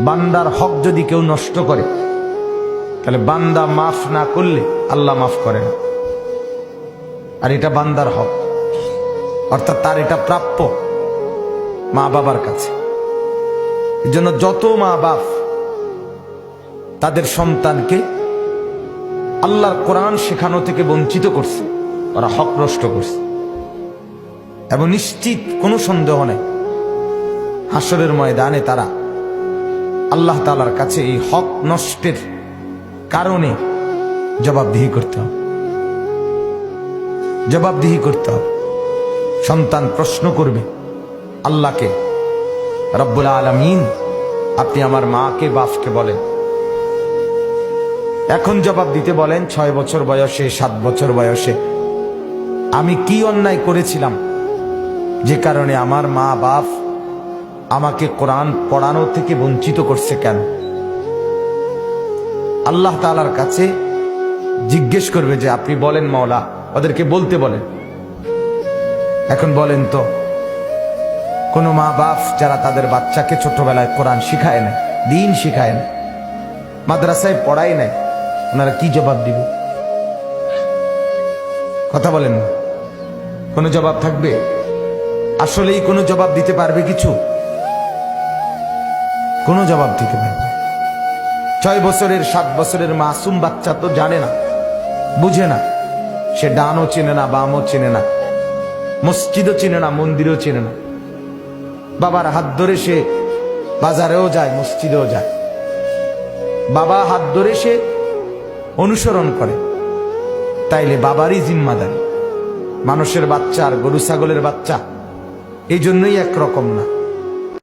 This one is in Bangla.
বান্দার হক যদি কেউ নষ্ট করে তাহলে বান্দা মাফ না করলে আল্লাহ মাফ করে না। আর এটা বান্দার হক, অর্থাৎ তার এটা প্রাপ্য মা বাবার কাছে। এই জন্য যত মা বাপ তাদের সন্তানকে আল্লাহর কোরআন শেখানো থেকে বঞ্চিত করছে, ওরা হক নষ্ট করছে। এবং নিশ্চিত কোনো সন্দেহ নেই হাসরের ময়দানে তারা আল্লাহ তাআলার কাছে এই হক নষ্টের কারণে জবাবদিহি করতে হবে, জবাবদিহি করতে হবে। সন্তান প্রশ্ন করবে আল্লাহকে, রব্বুল আলামিন আপনি আমার মাকে বাপকে বলেন। এখন জবাব দিতে বলেন 6 বছর বয়সে, 7 বছর বয়সে আমি কি অন্যায় করেছিলাম যে কারণে আমার মা বাপ আমাকে কোরআন পড়ানো থেকে বঞ্চিত করছে কেন? আল্লাহ তাআলার কাছে জিজ্ঞেস করবে যে আপনি বলেন মাওলা, ওদেরকে বলতে বলেন। এখন বলেন তো কোন মা বাপ যারা তাদের বাচ্চাকে ছোটবেলায় কোরআন শিখায় না, দিন শিখায় না, মাদ্রাসায় পড়ায় নাই, ওনারা কি জবাব দিবে? কথা বলেন, কোনো জবাব থাকবে? আসলেই কোনো জবাব দিতে পারবে? কিছু কোনো জবাব দিতে পারবে? 6 বছরের 7 বছরের মাসুম বাচ্চা তো জানে না, বুঝে না, সে ডানও চেনে না, বামও চেনে না, মসজিদও চেনে না, মন্দিরও চেনে না। বাবার হাত ধরে সে বাজারেও যায়, মসজিদেও যায়, বাবা হাত ধরে সে অনুসরণ করে। তাইলে বাবারই জিম্মাদারি। মানুষের বাচ্চা আর গরু ছাগলের বাচ্চা এই জন্যই একরকম না।